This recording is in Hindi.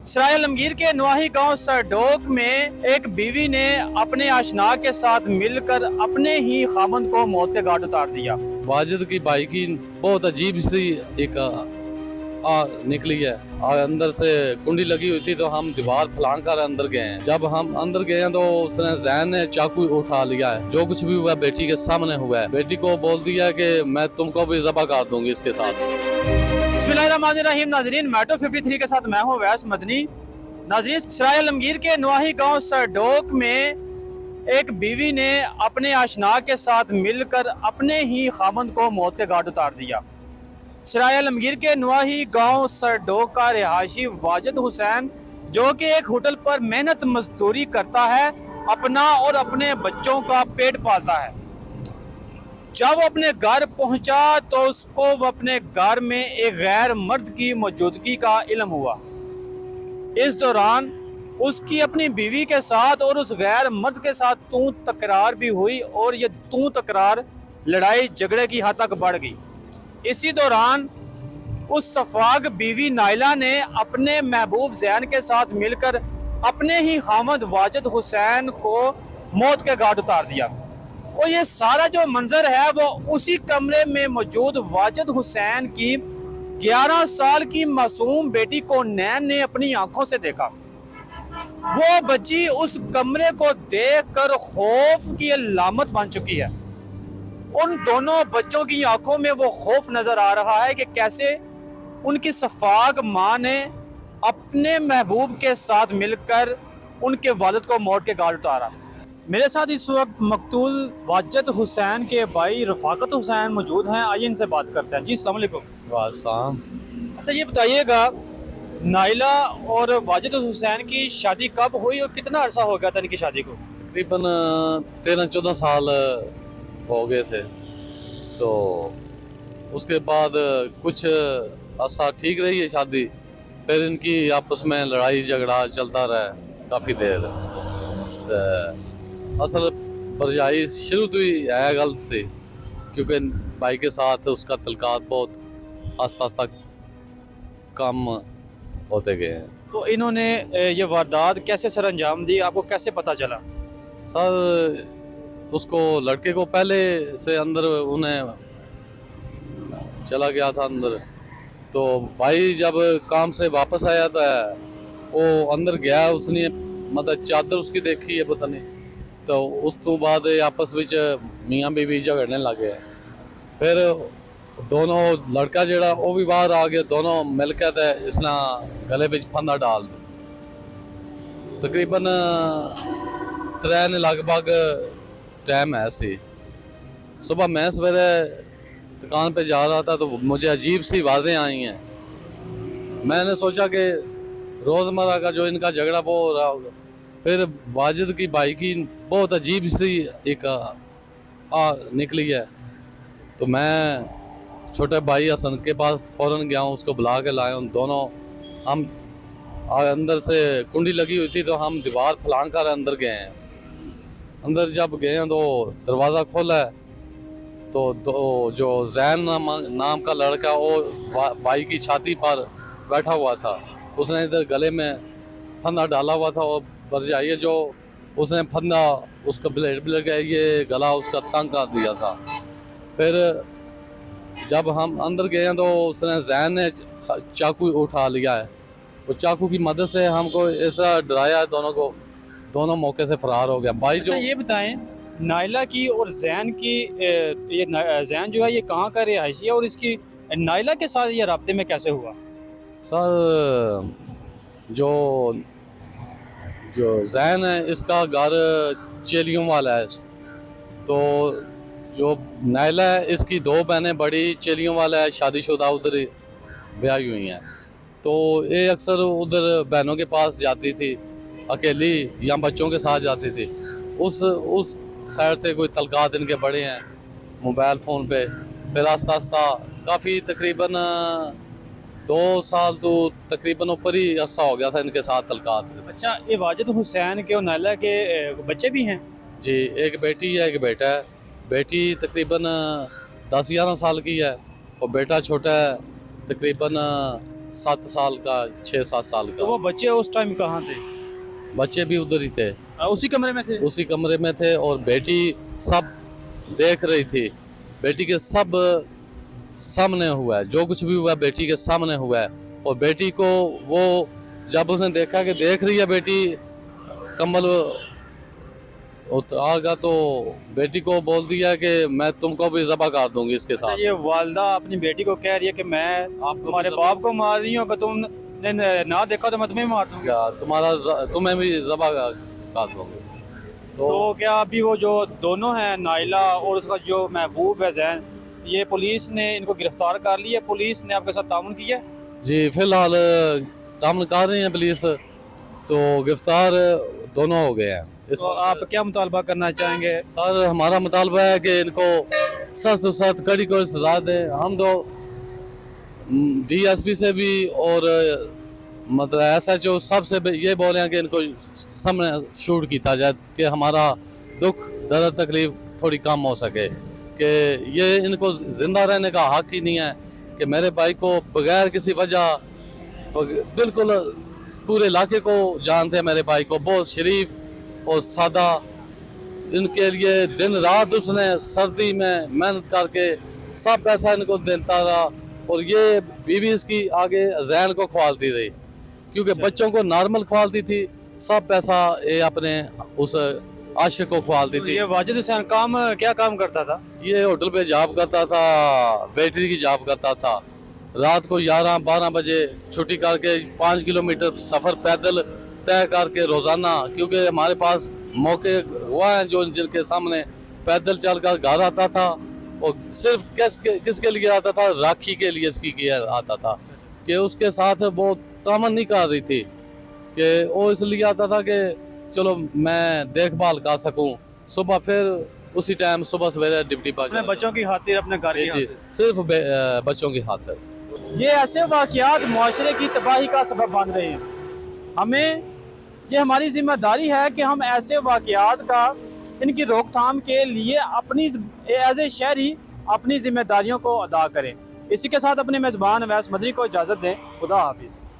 सराय आलमगीर के नवाही गांव सरडोक में एक बीवी ने अपने आशना के साथ मिलकर अपने ही खामंद को मौत के घाट उतार दिया। वाजिद की भाई की बहुत अजीब सी एक निकली है। अंदर से कुंडी लगी हुई थी तो हम दीवार फलांग कर अंदर गए हैं। जब हम अंदर गए हैं तो उसने जैन ने चाकू उठा लिया है। जो कुछ भी हुआ बेटी के सामने हुआ है। बेटी को बोल दिया है कि मैं तुमको भी ज़बह कर दूंगी इसके साथ। बिस्मिल्लाहिर्रहमानिर्रहीम। नाजरीन, मेट्रो 53 के साथ मैं हूँ वैस मदनी। नाजरीन, सराय आलमगीर के नवाही गांव सरडोक में एक बीवी ने अपने आशना के साथ मिलकर अपने ही खामंद को मौत के घाट उतार दिया। सराय आलमगीर के नवाही गांव सरडोक का रिहायशी वाजिद हुसैन, जो कि एक होटल पर मेहनत मजदूरी करता है, अपना और अपने बच्चों का पेट पालता है। जब वो अपने घर पहुंचा तो उसको वो अपने घर में एक गैर मर्द की मौजूदगी का इल्म हुआ। इस दौरान उसकी अपनी बीवी के साथ और उस गैर मर्द के साथ तू तकरार भी हुई और ये तू तकरार लड़ाई झगड़े की हद तक बढ़ गई। इसी दौरान उस सफाक बीवी नाइला ने अपने महबूब जैन के साथ मिलकर अपने ही खामद वाजिद हुसैन को मौत के घाट उतार दिया। और ये सारा जो मंजर है वो उसी कमरे में मौजूद वाजिद हुसैन की 11 साल की मासूम बेटी को नैन ने अपनी आंखों से देखा। वो बच्ची उस कमरे को देखकर खौफ की अलामत बन चुकी है। उन दोनों बच्चों की आंखों में वो खौफ नजर आ रहा है कि कैसे उनकी सफाक माँ ने अपने महबूब के साथ मिलकर उनके वालिद को मौत के घाट उतारा। मेरे साथ इस वक्त मकतूल वाजिद हुसैन के भाई रफाकत हुसैन मौजूद हैं। आइए इनसे बात करते हैं। जी अस्सलाम वालेकुम। वालेकुम। अच्छा, ये बताइएगा, नाइला और वाजिद हुसैन की शादी कब हुई और कितना अरसा हो गया था इनकी शादी को? तकरीबन 13-14 साल हो गए थे। तो उसके बाद कुछ अर्सा ठीक रही है शादी, फिर इनकी आपस में लड़ाई झगड़ा चलता रहा काफ़ी देर। असल बरजाई शुरू तो ही है गलत से, क्योंकि भाई के साथ उसका तलकात बहुत आस्ता आस्ता कम होते गए हैं। तो इन्होंने ये वारदात कैसे सर अंजाम दी, आपको कैसे पता चला? सर उसको लड़के को पहले से अंदर उन्हें चला गया था अंदर। तो भाई जब काम से वापस आया था वो अंदर गया, उसने मतलब चादर उसकी देखी है पता नहीं, तो उस तो बाद आपस विच मियाँ बीवी झगड़ने लग गए। फिर दोनों लड़का जड़ा वो भी बाहर आ गया, दोनों मिल के ते इसने गले में फंदा डाल दिया। तकरीबन 3 लगभग टाइम है सी। सुबह मैं सवेरे दुकान पे जा रहा था तो मुझे अजीब सी आवाज़ें आई हैं। मैंने सोचा कि रोज़मर्रा का जो इनका झगड़ा वो हो रहा होगा। फिर वाजिद की भाई की बहुत अजीब सी एक निकली है। तो मैं छोटे भाई हसन के पास फ़ौरन गया हूँ, उसको बुला के लाए। उन दोनों हम अंदर से कुंडी लगी हुई थी तो हम दीवार फलांग कर अंदर गए हैं। अंदर जब गए हैं तो दरवाज़ा खोला है तो जो जैन नाम का लड़का वो भाई की छाती पर बैठा हुआ था। उसने इधर गले में फंदा डाला हुआ था और बरजाइए जो उसने फंदा उसका ब्लेड गया, ये गला उसका तंग कर दिया था। फिर जब हम अंदर गए हैं तो उसने जैन ने चाकू उठा लिया है। वो चाकू की मदद से हमको ऐसा डराया दोनों को, दोनों मौके से फरार हो गया। भाई जो ये बताएं, नाइला की और जैन की, ये जैन जो है ये कहाँ का रिहायशी है और इसकी नाइला के साथ ये राब्ते में कैसे हुआ? सर जो जैन है इसका घर चेलियों वाला है। तो जो नाइला है इसकी 2 बहनें बड़ी चेलियों वाला है, शादीशुदा उधर ब्याही हुई हैं। तो ये अक्सर उधर बहनों के पास जाती थी अकेली या बच्चों के साथ जाती थी। उस साइड से कोई तलकात इनके बड़े हैं मोबाइल फ़ोन पे। फिर आस्ता आस्ता काफ़ी तकरीबन 2 साल तो तकरीबन ऊपर ही अरसा हो गया था इनके साथ तलकात। अच्छा, ये वाजिद हुसैन के और नाइला के बच्चे भी हैं? जी, एक बेटी है एक बेटा है। बेटी तकरीबन 10-11 साल की है और बेटा छोटा है तकरीबन 7 साल का 6-7 साल तो का। वो बच्चे उस टाइम कहाँ थे? बच्चे भी उधर ही थे, उसी कमरे में थे? उसी कमरे में थे, और बेटी सब देख रही थी। बेटी के सब सामने हुआ है, जो कुछ भी हुआ बेटी के सामने हुआ है। और बेटी को वो जब उसने देखा कि देख रही है बेटी कम्बल उतारा, तो बेटी को बोल दिया कि मैं तुमको भी ज़बह कर दूंगी इसके अच्छा, साथ। ये वालदा अपनी बेटी को कह रही है कि मैं आपको तुम्हारे भी बाप को मार रही हूँ, अगर तुमने ना देखा तो मैं तुम्हें मार दूंगी। क्या तुम्हें भी ज़बह कर दूंगी। तो क्या अभी वो जो दोनों हैं, नाइला और उसका जो महबूब है जैन, ये पुलिस ने इनको गिरफ्तार कर लिया? पुलिस ने आपके साथ ताउन किया? जी, फिलहाल तामल कर रही है पुलिस, तो गिरफ्तार दोनों हो गए हैं। इस तो आप क्या मुतालबा करना चाहेंगे? सर, हमारा मुतालबा है कि इनको सख्त से सख्त कड़ी को सजा दे। हम तो DSP से भी और मतलब SHO सब से भी ये बोल रहे हैं कि इनको सामने शूट किया जाए कि हमारा दुख दर्द तकलीफ थोड़ी कम हो सके, कि ये इनको जिंदा रहने का हक ही नहीं है कि मेरे भाई को बगैर किसी वजह, बिल्कुल पूरे इलाके को जानते हैं मेरे भाई को, बहुत शरीफ और सादा, इनके लिए दिन रात उसने सर्दी में मेहनत करके सब पैसा इनको देता रहा। और ये बीवी इसकी आगे जैन को खवालती रही, क्योंकि बच्चों को नॉर्मल खवालती थी, सब पैसा ये अपने उस आशिक को खवालती तो थी। ये वाजिद हुसैन क्या काम करता था? ये होटल पे जॉब करता था, बैटरी की जॉब करता था। रात को 11-12 बजे छुट्टी करके 5 किलोमीटर सफ़र पैदल तय करके रोज़ाना, क्योंकि हमारे पास मौके हुआ है जो जिनके सामने पैदल चलकर घर आता था। और सिर्फ किसके लिए आता था? राखी के लिए इसकी किया आता था, कि उसके साथ वो तामन नहीं कर रही थी, कि वो इसलिए आता था कि चलो मैं देखभाल कर सकूं। सुबह फिर उसी टाइम सुबह सवेरे ड्यूटी पर अपने बच्चों की खातिर, अपने घर की जी, खातिर। सिर्फ बच्चों की खातिर। ये ऐसे वाक़यात मुआशरे की तबाही का सबब बन रहे हैं। हमें ये हमारी जिम्मेदारी है कि हम ऐसे वाक़यात का, इनकी रोकथाम के लिए अपनी एज ए शहरी अपनी जिम्मेदारियों को अदा करें। इसी के साथ अपने मेज़बान अवैस मदनी को इजाज़त दें। खुदा हाफिज़।